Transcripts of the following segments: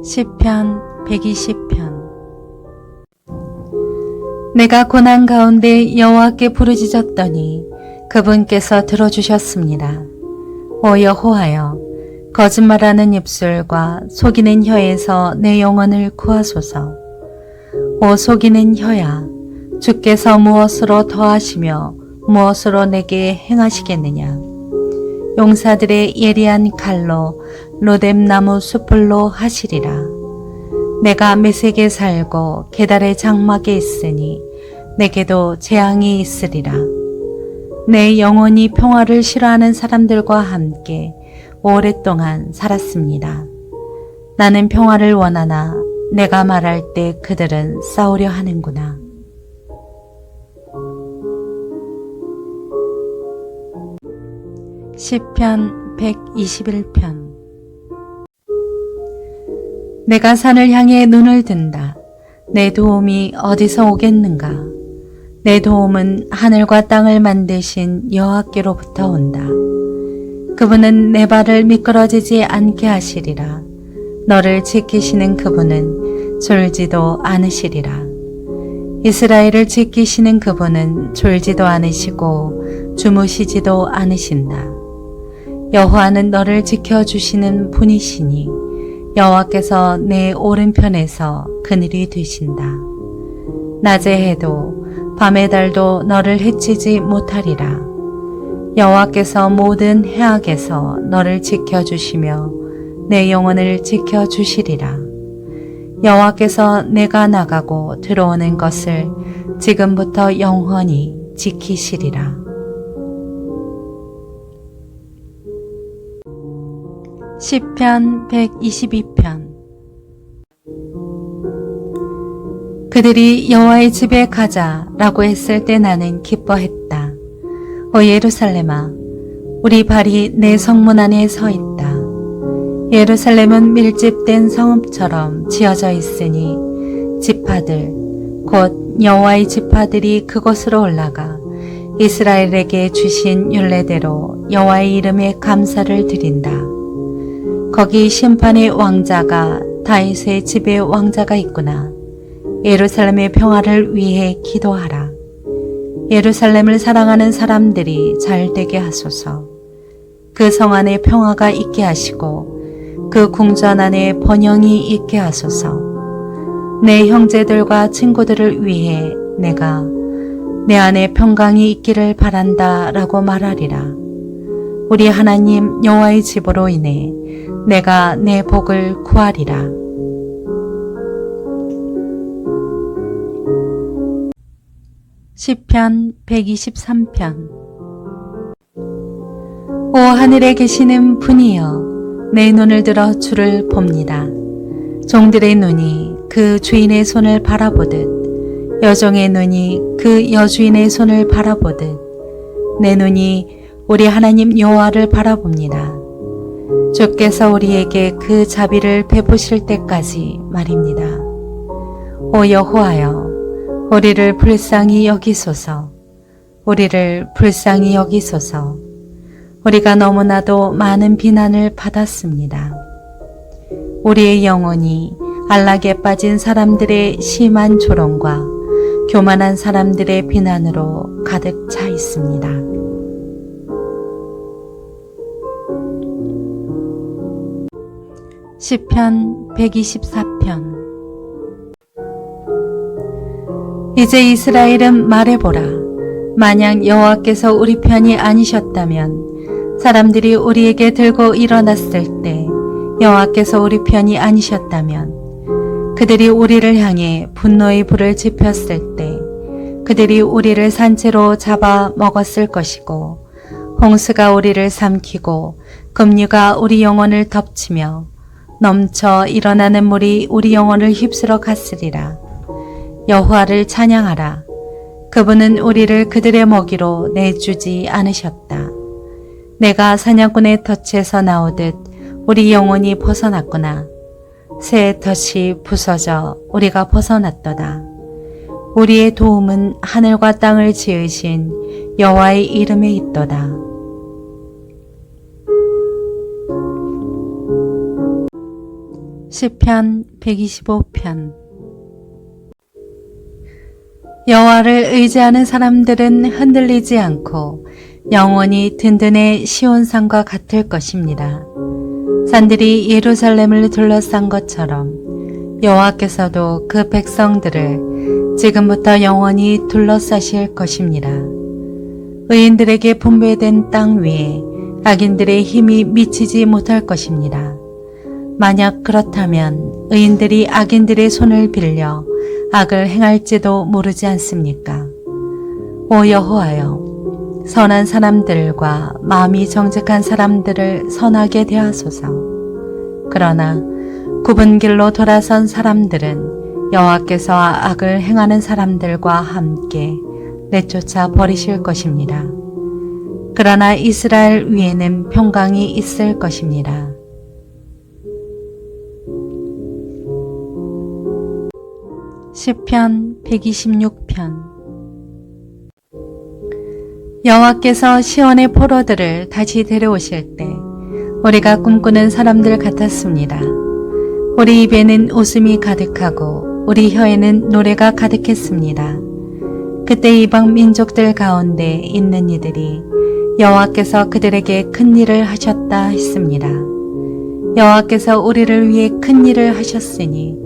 시편 120편. 내가 고난 가운데 여호와께 부르짖었더니 그분께서 들어주셨습니다. 오 여호와여, 거짓말하는 입술과 속이는 혀에서 내 영혼을 구하소서. 오 속이는 혀야, 주께서 무엇으로 더하시며 무엇으로 내게 행하시겠느냐. 용사들의 예리한 칼로 로뎀나무 숯불로 하시리라. 내가 메색에 살고 게달의 장막에 있으니 내게도 재앙이 있으리라. 내 영혼이 평화를 싫어하는 사람들과 함께 오랫동안 살았습니다. 나는 평화를 원하나 내가 말할 때 그들은 싸우려 하는구나. 시편 121편. 내가 산을 향해 눈을 든다. 내 도움이 어디서 오겠는가? 내 도움은 하늘과 땅을 만드신 여호와께로부터 온다. 그분은 내 발을 미끄러지지 않게 하시리라. 너를 지키시는 그분은 졸지도 않으시리라. 이스라엘을 지키시는 그분은 졸지도 않으시고 주무시지도 않으신다. 여호와는 너를 지켜주시는 분이시니 여호와께서 내 오른편에서 그늘이 되신다. 낮의 해도 밤의 달도 너를 해치지 못하리라. 여호와께서 모든 해악에서 너를 지켜주시며 내 영혼을 지켜주시리라. 여호와께서 내가 나가고 들어오는 것을 지금부터 영원히 지키시리라. 시편 122편. 그들이 여호와의 집에 가자라고 했을 때 나는 기뻐했다. 오 예루살렘아, 우리 발이 내 성문 안에 서 있다. 예루살렘은 밀집된 성읍처럼 지어져 있으니 지파들, 곧 여호와의 지파들이 그곳으로 올라가 이스라엘에게 주신 율례대로 여호와의 이름에 감사를 드린다. 거기 심판의 왕자가 다윗의 집에 왕자가 있구나. 예루살렘의 평화를 위해 기도하라. 예루살렘을 사랑하는 사람들이 잘 되게 하소서. 그 성 안에 평화가 있게 하시고 그 궁전 안에 번영이 있게 하소서. 내 형제들과 친구들을 위해 내가 내 안에 평강이 있기를 바란다 라고 말하리라. 우리 하나님 여호와의 집으로 인해 내가 내 복을 구하리라. 시편 123편. 오 하늘에 계시는 분이여, 내 눈을 들어 주를 봅니다. 종들의 눈이 그 주인의 손을 바라보듯 여종의 눈이 그 여주인의 손을 바라보듯 내 눈이 우리 하나님 여호와를 바라봅니다. 주께서 우리에게 그 자비를 베푸실 때까지 말입니다. 오 여호와여, 우리를 불쌍히 여기소서. 우리를 불쌍히 여기소서. 우리가 너무나도 많은 비난을 받았습니다. 우리의 영혼이 안락에 빠진 사람들의 심한 조롱과 교만한 사람들의 비난으로 가득 차 있습니다. 시편 124편. 이제 이스라엘은 말해보라. 만약 여호와께서 우리 편이 아니셨다면, 사람들이 우리에게 들고 일어났을 때 여호와께서 우리 편이 아니셨다면, 그들이 우리를 향해 분노의 불을 지폈을 때 그들이 우리를 산채로 잡아 먹었을 것이고, 홍수가 우리를 삼키고 급류가 우리 영혼을 덮치며 넘쳐 일어나는 물이 우리 영혼을 휩쓸어 갔으리라. 여호와를 찬양하라. 그분은 우리를 그들의 먹이로 내주지 않으셨다. 내가 사냥꾼의 덫에서 나오듯 우리 영혼이 벗어났구나. 새 덫이 부서져 우리가 벗어났도다. 우리의 도움은 하늘과 땅을 지으신 여호와의 이름에 있도다. 시편 125편. 여호와를 의지하는 사람들은 흔들리지 않고 영원히 든든해 시온산과 같을 것입니다. 산들이 예루살렘을 둘러싼 것처럼 여호와께서도 그 백성들을 지금부터 영원히 둘러싸실 것입니다. 의인들에게 분배된 땅 위에 악인들의 힘이 미치지 못할 것입니다. 만약 그렇다면 의인들이 악인들의 손을 빌려 악을 행할지도 모르지 않습니까? 오 여호와여, 선한 사람들과 마음이 정직한 사람들을 선하게 대하소서. 그러나 굽은 길로 돌아선 사람들은 여호와께서 악을 행하는 사람들과 함께 내쫓아 버리실 것입니다. 그러나 이스라엘 위에는 평강이 있을 것입니다. 시편 126편. 여호와께서 시온의 포로들을 다시 데려오실 때 우리가 꿈꾸는 사람들 같았습니다. 우리 입에는 웃음이 가득하고 우리 혀에는 노래가 가득했습니다. 그때 이방 민족들 가운데 있는 이들이 여호와께서 그들에게 큰 일을 하셨다 했습니다. 여호와께서 우리를 위해 큰 일을 하셨으니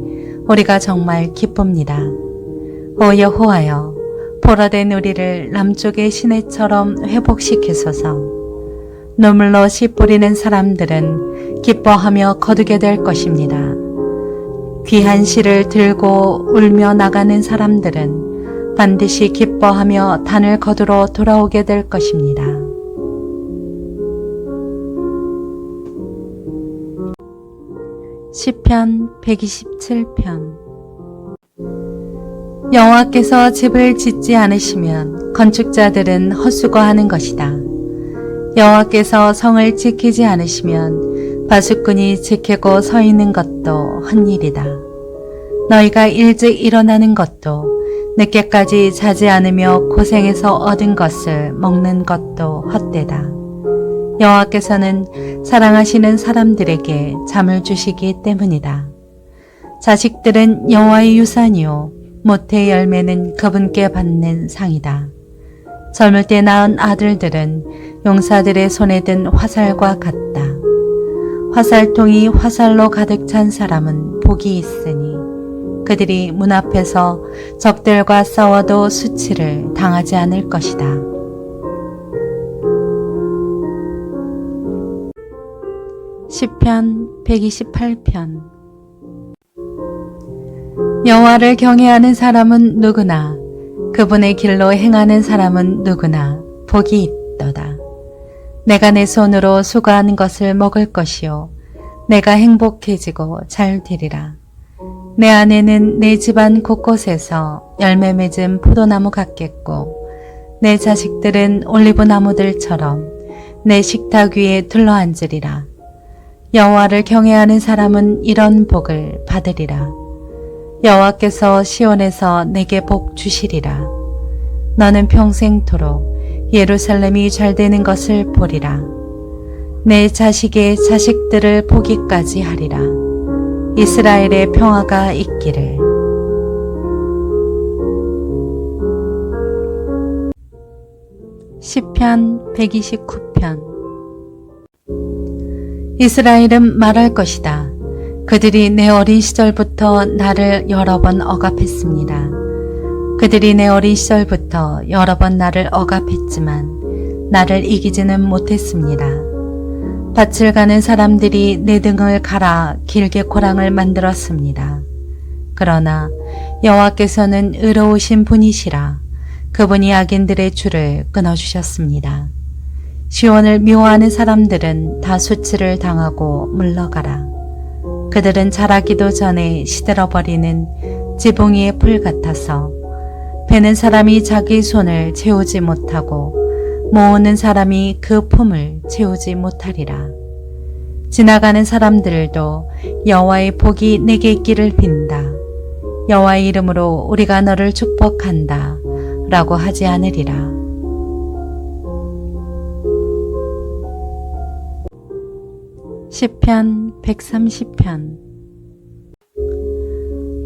우리가 정말 기쁩니다. 오 여호와여, 포로된 우리를 남쪽의 시내처럼 회복시키소서. 눈물로 씨 뿌리는 사람들은 기뻐하며 거두게 될 것입니다. 귀한 씨를 들고 울며 나가는 사람들은 반드시 기뻐하며 단을 거두러 돌아오게 될 것입니다. 시편 127편. 여호와께서 집을 짓지 않으시면 건축자들은 헛수고하는 것이다. 여호와께서 성을 지키지 않으시면 바수꾼이 지키고 서 있는 것도 헛일이다. 너희가 일찍 일어나는 것도 늦게까지 자지 않으며 고생해서 얻은 것을 먹는 것도 헛되다. 여호와께서는 사랑하시는 사람들에게 잠을 주시기 때문이다. 자식들은 여호와의 유산이요 모태의 열매는 그분께 받는 상이다. 젊을 때 낳은 아들들은 용사들의 손에 든 화살과 같다. 화살통이 화살로 가득 찬 사람은 복이 있으니 그들이 문 앞에서 적들과 싸워도 수치를 당하지 않을 것이다. 시편 128편. 여호와를 경외하는 사람은 누구나 그분의 길로 행하는 사람은 누구나 복이 있도다. 내가 내 손으로 수고하는 것을 먹을 것이요 내가 행복해지고 잘 되리라. 내 안에는 내 집안 곳곳에서 열매 맺은 포도나무 같겠고 내 자식들은 올리브 나무들처럼 내 식탁 위에 둘러앉으리라. 여호와를 경외하는 사람은 이런 복을 받으리라. 여호와께서 시온에서 내게 복 주시리라. 너는 평생토록 예루살렘이 잘 되는 것을 보리라. 내 자식의 자식들을 보기까지 하리라. 이스라엘의 평화가 있기를. 시편 129편. 이스라엘은 말할 것이다. 그들이 내 어린 시절부터 나를 여러 번 억압했습니다. 그들이 내 어린 시절부터 여러 번 나를 억압했지만 나를 이기지는 못했습니다. 밭을 가는 사람들이 내 등을 갈아 길게 고랑을 만들었습니다. 그러나 여호와께서는 의로우신 분이시라 그분이 악인들의 줄을 끊어주셨습니다. 시온을 미워하는 사람들은 다 수치를 당하고 물러가라. 그들은 자라기도 전에 시들어버리는 지붕이의 풀 같아서 베는 사람이 자기 손을 채우지 못하고 모으는 사람이 그 품을 채우지 못하리라. 지나가는 사람들도 여호와의 복이 내게 있기를 빈다. 여호와의 이름으로 우리가 너를 축복한다 라고 하지 않으리라. 시편 130편.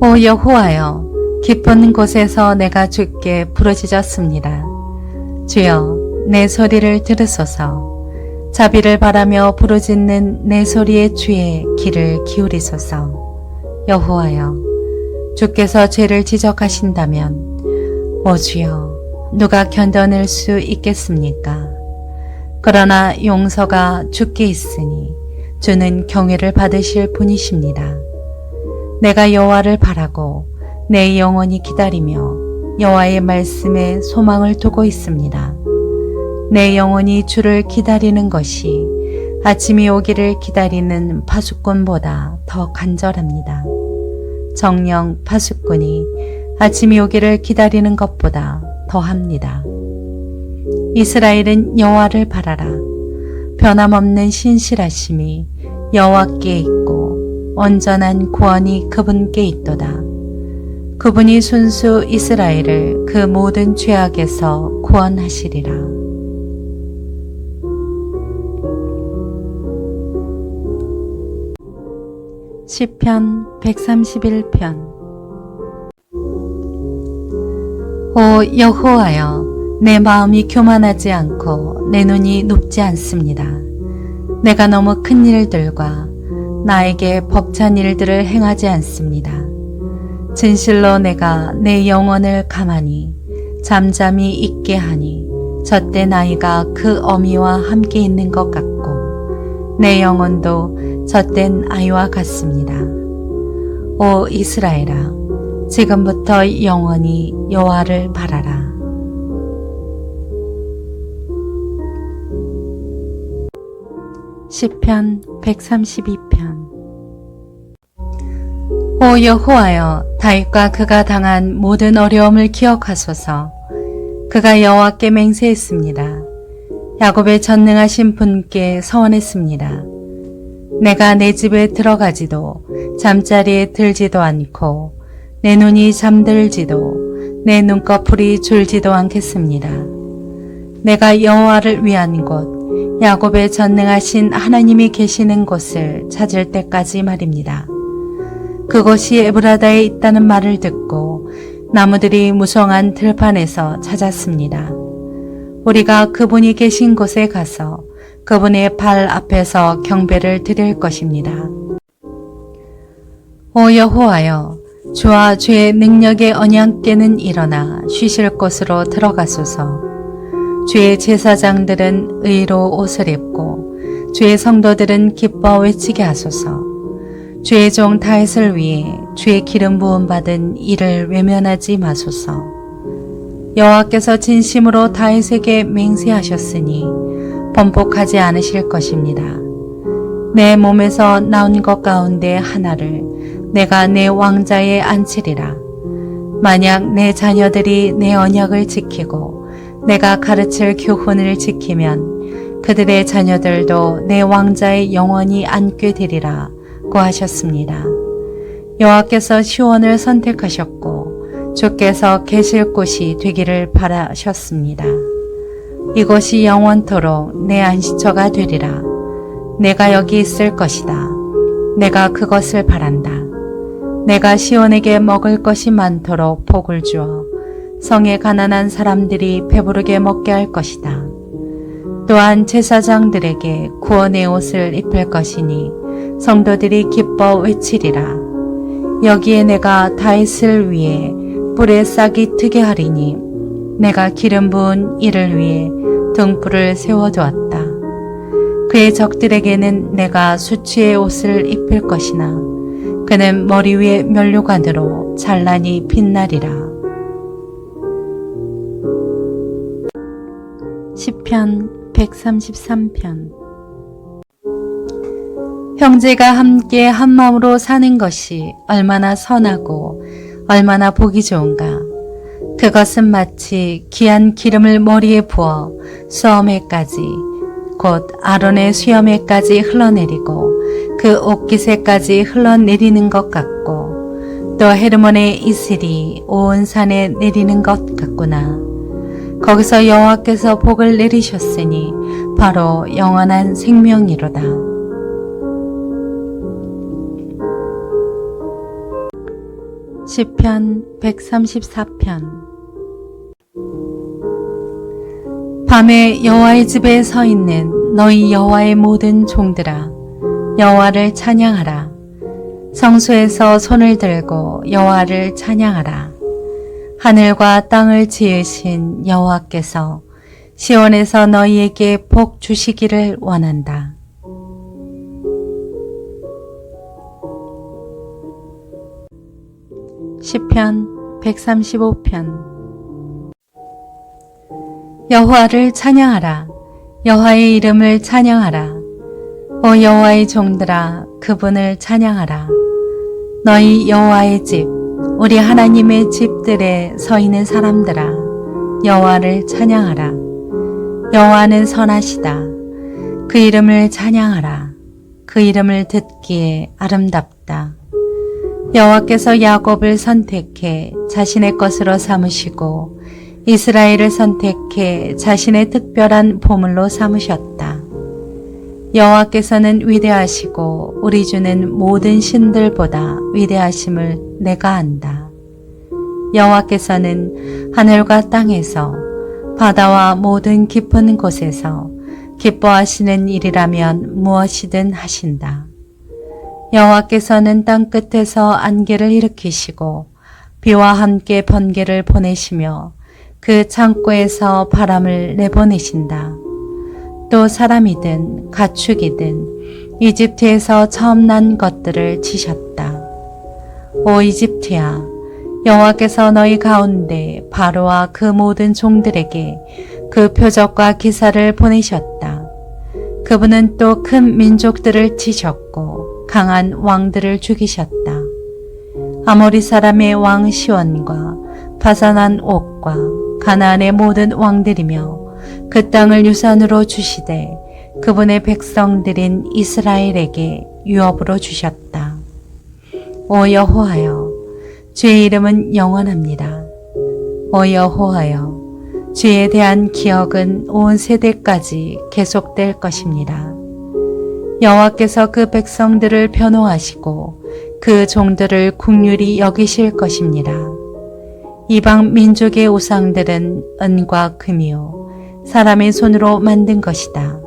오 여호와여, 깊은 곳에서 내가 주께 부르짖었습니다. 주여, 내 소리를 들으소서. 자비를 바라며 부르짖는 내 소리의 주의 귀를 기울이소서. 여호와여, 주께서 죄를 지적하신다면 오 주여, 누가 견뎌낼 수 있겠습니까? 그러나 용서가 주께 있으니 주는 경외를 받으실 분이십니다. 내가 여호와를 바라고 내 영혼이 기다리며 여호와의 말씀에 소망을 두고 있습니다. 내 영혼이 주를 기다리는 것이 아침이 오기를 기다리는 파수꾼보다 더 간절합니다. 정녕 파수꾼이 아침이 오기를 기다리는 것보다 더합니다. 이스라엘은 여호와를 바라라. 변함없는 신실하심이 여호와께 있고 온전한 구원이 그분께 있도다. 그분이 순수 이스라엘을 그 모든 죄악에서 구원하시리라. 시편 131편. 오 여호와여, 내 마음이 교만하지 않고 내 눈이 높지 않습니다. 내가 너무 큰 일들과 나에게 벅찬 일들을 행하지 않습니다. 진실로 내가 내 영혼을 가만히 잠잠히 있게 하니 젖대 나이가 그 어미와 함께 있는 것 같고 내 영혼도 젖된 아이와 같습니다. 오 이스라엘아, 지금부터 영원히 여호와를 바라라. 시편 132편. 오 여호와여, 다윗과 그가 당한 모든 어려움을 기억하소서. 그가 여호와께 맹세했습니다. 야곱의 전능하신 분께 서원했습니다. 내가 내 집에 들어가지도 잠자리에 들지도 않고 내 눈이 잠들지도 내 눈꺼풀이 졸지도 않겠습니다. 내가 여호와를 위한 곳, 야곱의 전능하신 하나님이 계시는 곳을 찾을 때까지 말입니다. 그곳이 에브라다에 있다는 말을 듣고 나무들이 무성한 들판에서 찾았습니다. 우리가 그분이 계신 곳에 가서 그분의 발 앞에서 경배를 드릴 것입니다. 오 여호와여, 주와 주의 능력의 언약궤는 일어나 쉬실 곳으로 들어가소서. 주의 제사장들은 의로 옷을 입고 주의 성도들은 기뻐 외치게 하소서. 주의 종 다윗을 위해 주의 기름 부음 받은 이를 외면하지 마소서. 여호와께서 진심으로 다윗에게 맹세하셨으니 번복하지 않으실 것입니다. 내 몸에서 나온 것 가운데 하나를 내가 내 왕자에 앉히리라. 만약 내 자녀들이 내 언약을 지키고 내가 가르칠 교훈을 지키면 그들의 자녀들도 내 왕자의 영원히 앉게 되리라 고 하셨습니다. 여호와께서 시온을 선택하셨고 주께서 계실 곳이 되기를 바라셨습니다. 이곳이 영원토록 내 안식처가 되리라. 내가 여기 있을 것이다. 내가 그것을 바란다. 내가 시온에게 먹을 것이 많도록 복을 주어 성의 가난한 사람들이 배부르게 먹게 할 것이다. 또한 제사장들에게 구원의 옷을 입힐 것이니 성도들이 기뻐 외치리라. 여기에 내가 다윗을 위해 뿔에 싹이 트게 하리니 내가 기름 부은 이를 위해 등불을 세워두었다. 그의 적들에게는 내가 수치의 옷을 입힐 것이나 그는 머리 위에 면류관으로 찬란히 빛나리라. 시편 133편. 형제가 함께 한마음으로 사는 것이 얼마나 선하고 얼마나 보기 좋은가. 그것은 마치 귀한 기름을 머리에 부어 수염에까지 곧 아론의 수염에까지 흘러내리고 그 옷깃에까지 흘러내리는 것 같고 또 헤르몬의 이슬이 온 산에 내리는 것 같구나. 거기서 여호와께서 복을 내리셨으니 바로 영원한 생명이로다. 시편 134편. 밤에 여호와의 집에 서 있는 너희 여호와의 모든 종들아, 여호와를 찬양하라. 성소에서 손을 들고 여호와를 찬양하라. 하늘과 땅을 지으신 여호와께서 시온에서 너희에게 복 주시기를 원한다. 시편 135편. 여호와를 찬양하라. 여호와의 이름을 찬양하라. 오 여호와의 종들아, 그분을 찬양하라. 너희 여호와의 집, 우리 하나님의 집들에 서 있는 사람들아, 여호와를 찬양하라. 여호와는 선하시다. 그 이름을 찬양하라. 그 이름을 듣기에 아름답다. 여호와께서 야곱을 선택해 자신의 것으로 삼으시고 이스라엘을 선택해 자신의 특별한 보물로 삼으셨다. 여호와께서는 위대하시고 우리 주는 모든 신들보다 위대하심을 내가 안다. 여호와께서는 하늘과 땅에서 바다와 모든 깊은 곳에서 기뻐하시는 일이라면 무엇이든 하신다. 여호와께서는 땅 끝에서 안개를 일으키시고 비와 함께 번개를 보내시며 그 창고에서 바람을 내보내신다. 또 사람이든 가축이든 이집트에서 처음 난 것들을 치셨다. 오 이집트야, 여호와께서 너희 가운데 바로와 그 모든 종들에게 그 표적과 기사를 보내셨다. 그분은 또 큰 민족들을 치셨고 강한 왕들을 죽이셨다. 아모리 사람의 왕 시온과 바산한 옥과 가나안의 모든 왕들이며 그 땅을 유산으로 주시되 그분의 백성들인 이스라엘에게 유업으로 주셨다. 오 여호와여, 주의 이름은 영원합니다. 오 여호와여, 주에 대한 기억은 온 세대까지 계속될 것입니다. 여호와께서 그 백성들을 변호하시고 그 종들을 긍휼히 여기실 것입니다. 이방 민족의 우상들은 은과 금이요 사람의 손으로 만든 것이다.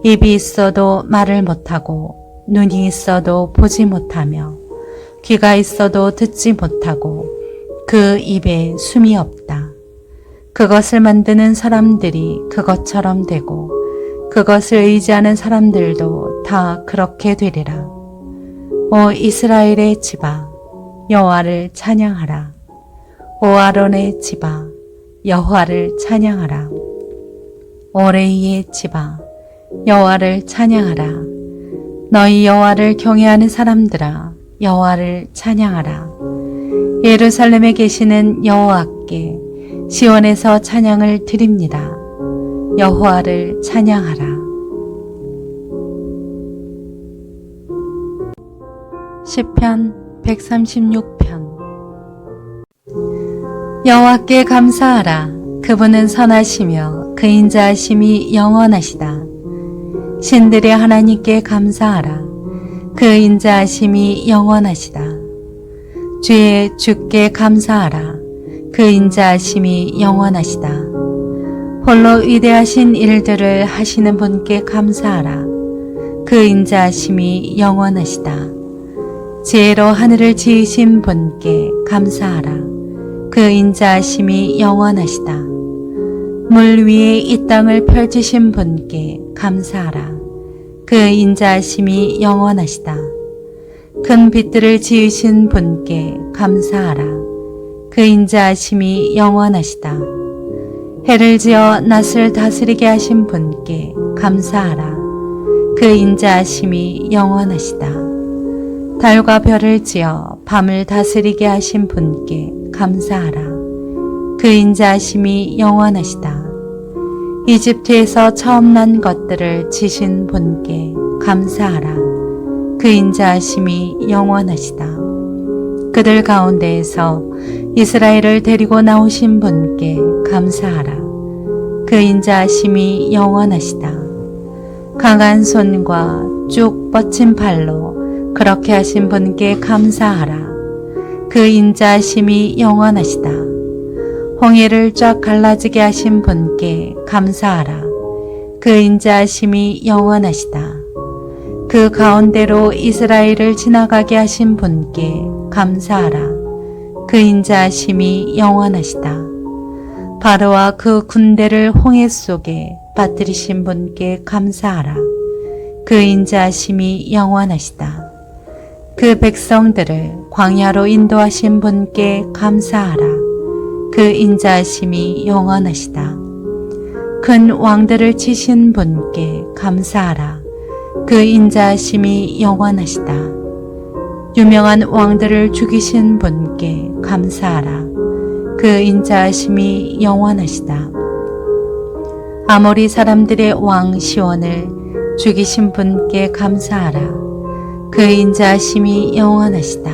입이 있어도 말을 못하고 눈이 있어도 보지 못하며 귀가 있어도 듣지 못하고 그 입에 숨이 없다. 그것을 만드는 사람들이 그것처럼 되고 그것을 의지하는 사람들도 다 그렇게 되리라. 오 이스라엘의 집아, 여호와를 찬양하라. 오 아론의 집아, 여호와를 찬양하라. 오 레이의 집아, 여호와를 찬양하라. 너희 여호와를 경외하는 사람들아, 여호와를 찬양하라. 예루살렘에 계시는 여호와께 시온에서 찬양을 드립니다. 여호와를 찬양하라. 시편 136편. 여호와께 감사하라. 그분은 선하시며 그 인자하심이 영원하시다. 신들의 하나님께 감사하라. 그 인자하심이 영원하시다. 주께 감사하라. 그 인자하심이 영원하시다. 홀로 위대하신 일들을 하시는 분께 감사하라. 그 인자하심이 영원하시다. 지혜로 하늘을 지으신 분께 감사하라. 그 인자하심이 영원하시다. 물 위에 이 땅을 펼치신 분께 감사하라. 그 인자하심이 영원하시다. 큰 빛들을 지으신 분께 감사하라. 그 인자하심이 영원하시다. 해를 지어 낫을 다스리게 하신 분께 감사하라. 그 인자하심이 영원하시다. 달과 별을 지어 밤을 다스리게 하신 분께 감사하라. 그 인자하심이 영원하시다. 이집트에서 처음 난 것들을 지신 분께 감사하라. 그 인자하심이 영원하시다. 그들 가운데에서 이스라엘을 데리고 나오신 분께 감사하라. 그 인자하심이 영원하시다. 강한 손과 쭉 뻗친 팔로 그렇게 하신 분께 감사하라. 그 그 인자하심이 영원하시다. 홍해를 쫙 갈라지게 하신 분께 감사하라. 그 인자하심이 영원하시다. 그 가운데로 이스라엘을 지나가게 하신 분께 감사하라. 그 인자하심이 영원하시다. 바로와 그 군대를 홍해 속에 빠뜨리신 분께 감사하라. 그 인자하심이 영원하시다. 그 백성들을 광야로 인도하신 분께 감사하라. 그 인자하심이 영원하시다. 큰 왕들을 치신 분께 감사하라. 그 인자하심이 영원하시다. 유명한 왕들을 죽이신 분께 감사하라. 그 인자하심이 영원하시다. 아모리 사람들의 왕 시온을 죽이신 분께 감사하라. 그 인자하심이 영원하시다.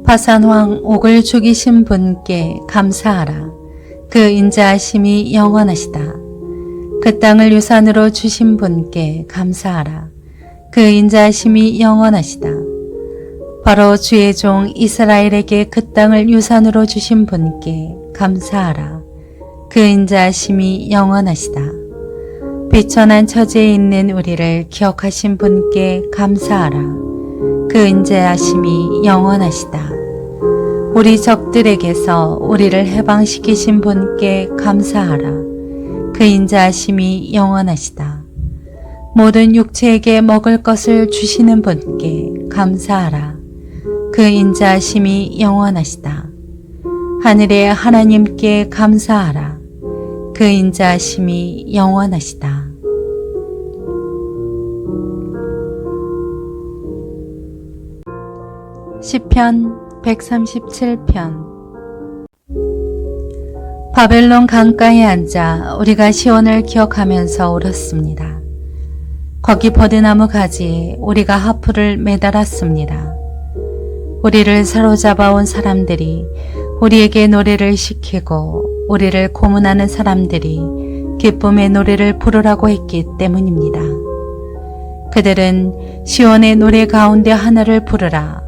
바산 왕 옥을 죽이신 분께 감사하라. 그 인자하심이 영원하시다. 그 땅을 유산으로 주신 분께 감사하라. 그 인자하심이 영원하시다. 바로 주의 종 이스라엘에게 그 땅을 유산으로 주신 분께 감사하라. 그 인자하심이 영원하시다. 비천한 처지에 있는 우리를 기억하신 분께 감사하라. 그 인자하심이 영원하시다. 우리 적들에게서 우리를 해방시키신 분께 감사하라. 그 인자하심이 영원하시다. 모든 육체에게 먹을 것을 주시는 분께 감사하라. 그 인자하심이 영원하시다. 하늘의 하나님께 감사하라. 그 인자하심이 영원하시다. 시편 137편. 바벨론 강가에 앉아 우리가 시온을 기억하면서 울었습니다. 거기 버드나무 가지에 우리가 하프를 매달았습니다. 우리를 사로잡아온 사람들이 우리에게 노래를 시키고 우리를 고문하는 사람들이 기쁨의 노래를 부르라고 했기 때문입니다. 그들은 시온의 노래 가운데 하나를 부르라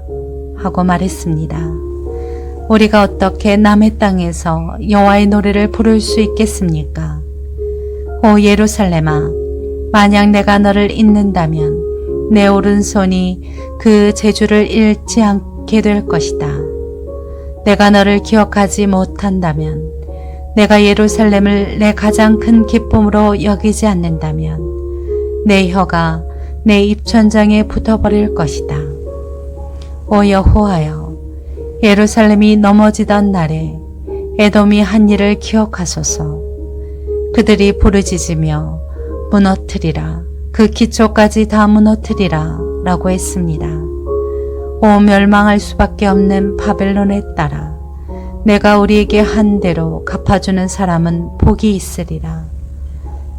하고 말했습니다. 우리가 어떻게 남의 땅에서 여호와의 노래를 부를 수 있겠습니까? 오 예루살렘아, 만약 내가 너를 잊는다면 내 오른손이 그 재주를 잃지 않게 될 것이다. 내가 너를 기억하지 못한다면, 내가 예루살렘을 내 가장 큰 기쁨으로 여기지 않는다면 내 혀가 내 입천장에 붙어버릴 것이다. 오 여호와여, 예루살렘이 넘어지던 날에 에돔이 한 일을 기억하소서. 그들이 부르짖으며 무너뜨리라, 그 기초까지 다 무너뜨리라 라고 했습니다. 오 멸망할 수밖에 없는 바벨론에 따라 내가 우리에게 한 대로 갚아주는 사람은 복이 있으리라.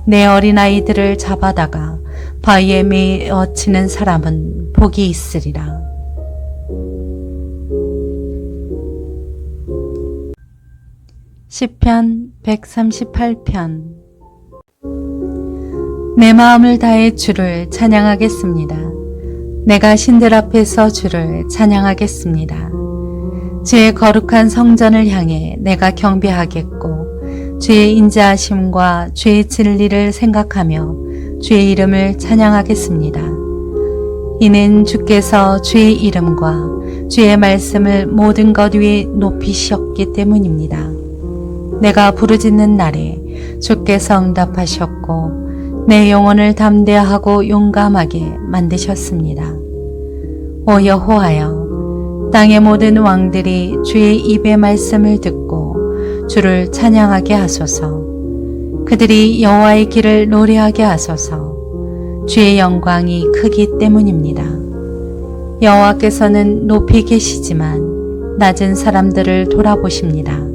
내 어린아이들을 잡아다가 바위에 메어치는 사람은 복이 있으리라. 시편 138편. 내 마음을 다해 주를 찬양하겠습니다. 내가 신들 앞에서 주를 찬양하겠습니다. 주의 거룩한 성전을 향해 내가 경배하겠고 주의 인자하심과 주의 진리를 생각하며 주의 이름을 찬양하겠습니다. 이는 주께서 주의 이름과 주의 말씀을 모든 것 위에 높이셨기 때문입니다. 내가 부르짖는 날에 주께서 응답하셨고 내 영혼을 담대하고 용감하게 만드셨습니다. 오 여호와여, 땅의 모든 왕들이 주의 입의 말씀을 듣고 주를 찬양하게 하소서. 그들이 여호와의 길을 노래하게 하소서. 주의 영광이 크기 때문입니다. 여호와께서는 높이 계시지만 낮은 사람들을 돌아보십니다.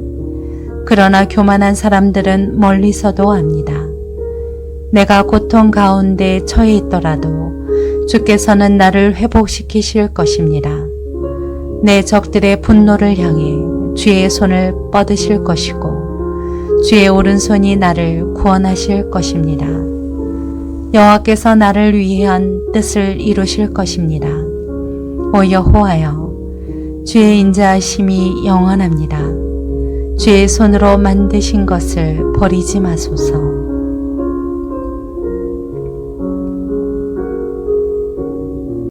그러나 교만한 사람들은 멀리서도 압니다. 내가 고통 가운데 처해 있더라도 주께서는 나를 회복시키실 것입니다. 내 적들의 분노를 향해 주의 손을 뻗으실 것이고 주의 오른손이 나를 구원하실 것입니다. 여호와께서 나를 위한 뜻을 이루실 것입니다. 오 여호와여, 주의 인자하심이 영원합니다. 주의 손으로 만드신 것을 버리지 마소서.